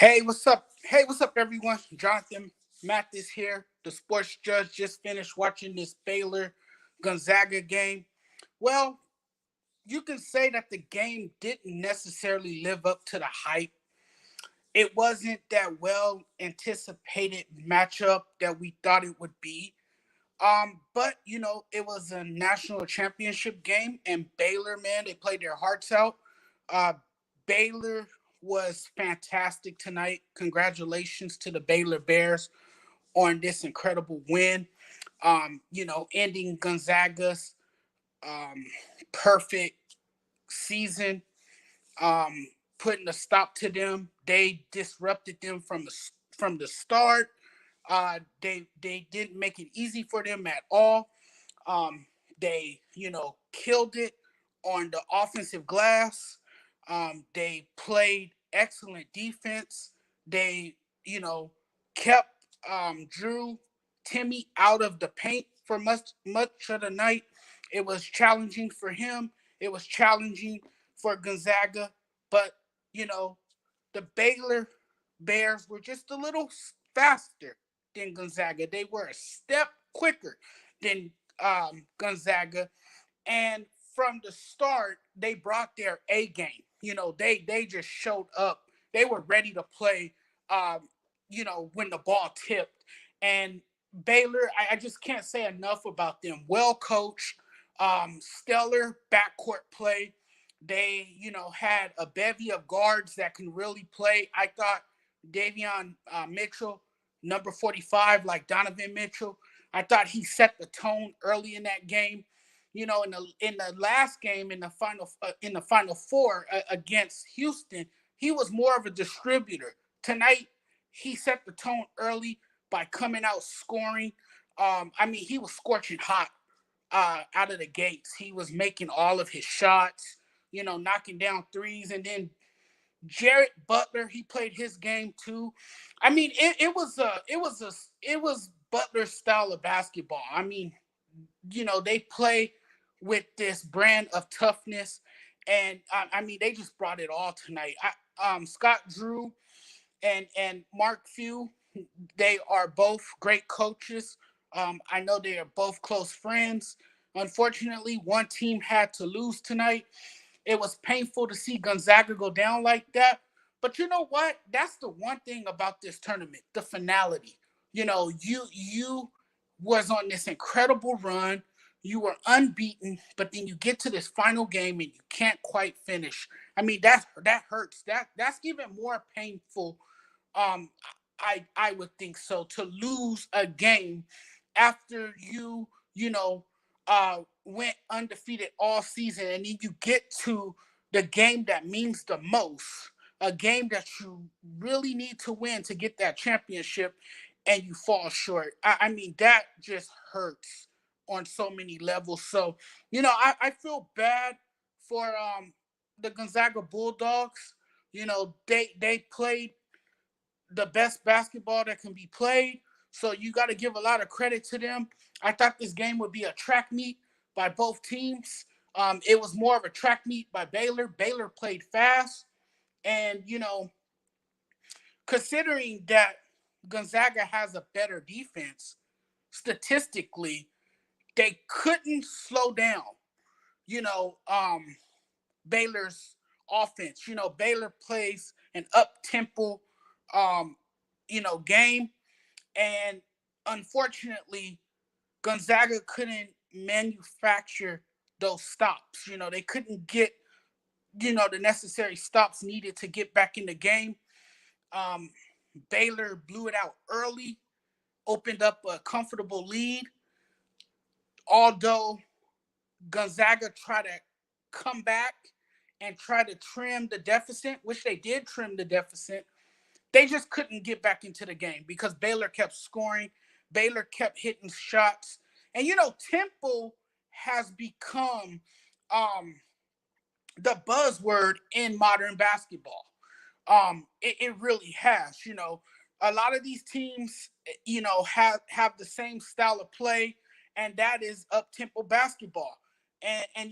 Hey, what's up? Hey, what's up, everyone? Jonathan Mathis here. The sports judge just finished watching this Baylor Gonzaga game. Well, you can say that the game didn't necessarily live up to the hype. It wasn't that well anticipated matchup that we thought it would be. But it was a national championship game, and Baylor, man, they played their hearts out. Uh, Baylor was fantastic tonight. Congratulations to the Baylor Bears on this incredible win. Ending Gonzaga's um, perfect season, um, putting a stop to them. They disrupted them from the start. They didn't make it easy for them at all. They killed it on the offensive glass. They played excellent defense. They kept Drew Timmy out of the paint for much of the night. It was challenging for him. It was challenging for Gonzaga, but you know the Baylor Bears were just a little faster than Gonzaga. They were a step quicker than Gonzaga, and from the start, they brought their A game. They just showed up. They were ready to play. When the ball tipped, and Baylor, I just can't say enough about them. Well coached, stellar backcourt play. They, had a bevy of guards that can really play. I thought Davion Mitchell, number 45, like Donovan Mitchell, I thought he set the tone early in that game. In the last game in the final four against Houston, he was more of a distributor. Tonight, he set the tone early by coming out scoring. He was scorching hot out of the gates. He was making all of his shots, knocking down threes, and then Jarrett Butler, he played his game too. It was Butler's style of basketball. They play with this brand of toughness, and they just brought it all tonight. Scott Drew and Mark Few, they are both great coaches. I know they are both close friends. Unfortunately, one team had to lose tonight. It was painful to see Gonzaga go down like that. But you know what? That's the one thing about this tournament, the finality. You was on this incredible run. You were unbeaten, but then you get to this final game and you can't quite finish. That hurts. That's even more painful. I would think so, to lose a game after went undefeated all season, and then you get to the game that means the most, a game that you really need to win to get that championship, and you fall short. That just hurts on so many levels. So, I feel bad for the Gonzaga Bulldogs. They played the best basketball that can be played. So you got to give a lot of credit to them. I thought this game would be a track meet by both teams. It was more of a track meet by Baylor. Baylor played fast. And, considering that Gonzaga has a better defense, statistically, they couldn't slow down, you know, um, Baylor's offense. Baylor plays an up tempo, um, game, and unfortunately, Gonzaga couldn't manufacture those stops. They couldn't get the necessary stops needed to get back in the game. Um, Baylor blew it out early, opened up a comfortable lead. Although Gonzaga tried to come back and try to trim the deficit, which they did trim the deficit, they just couldn't get back into the game because Baylor kept scoring. Baylor kept hitting shots. And tempo has become um, the buzzword in modern basketball. It really has. A lot of these teams, have the same style of play, and that is up tempo basketball. And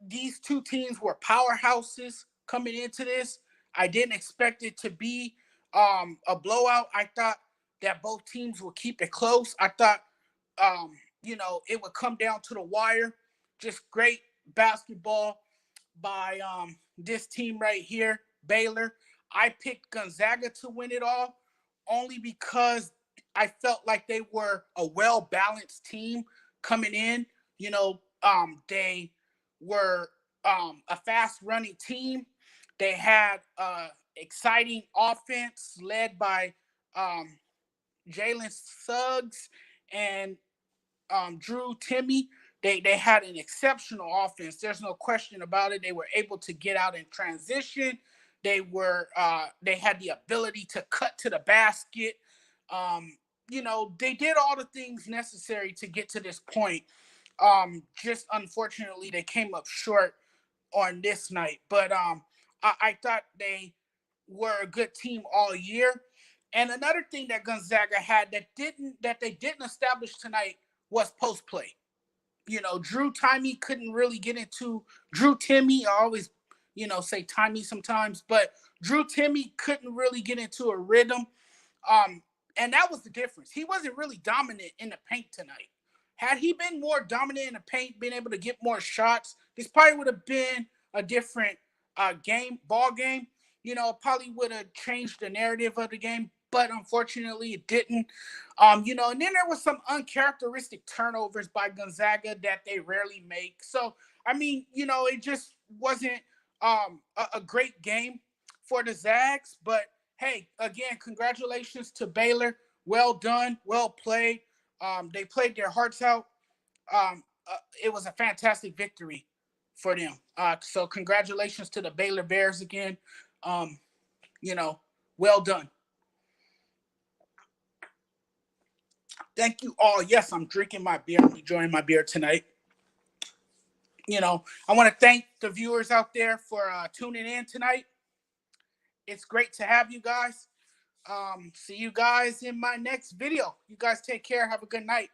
these two teams were powerhouses coming into this. I didn't expect it to be a blowout. I thought that both teams would keep it close. I thought, it would come down to the wire. Just great basketball by this team right here, Baylor. I picked Gonzaga to win it all only because I felt like they were a well balanced team coming in. They were a fast running team. They had exciting offense led by um, Jalen Suggs and Drew Timmy. They had an exceptional offense. There's no question about it. They were able to get out in transition. They had the ability to cut to the basket. They did all the things necessary to get to this point. Just unfortunately, they came up short on this night. But I thought they were a good team all year. And another thing that Gonzaga had that they didn't establish tonight was post play. Drew Timmy couldn't really get into Drew Timmy. I always, say Timmy sometimes, but Drew Timmy couldn't really get into a rhythm. Um, and that was the difference. He wasn't really dominant in the paint tonight. Had he been more dominant in the paint, been able to get more shots, this probably would have been a different ball game. Probably would have changed the narrative of the game, but unfortunately it didn't. And then there was some uncharacteristic turnovers by Gonzaga that they rarely make. So, it just wasn't a great game for the Zags. But hey, again, congratulations to Baylor. Well done, well played. They played their hearts out. It was a fantastic victory for them. So congratulations to the Baylor Bears again. Um, well done. Thank you all. Yes, I'm drinking my beer. I'm enjoying my beer tonight. I want to thank the viewers out there for tuning in tonight. It's great to have you guys. See you guys in my next video. You guys take care. Have a good night.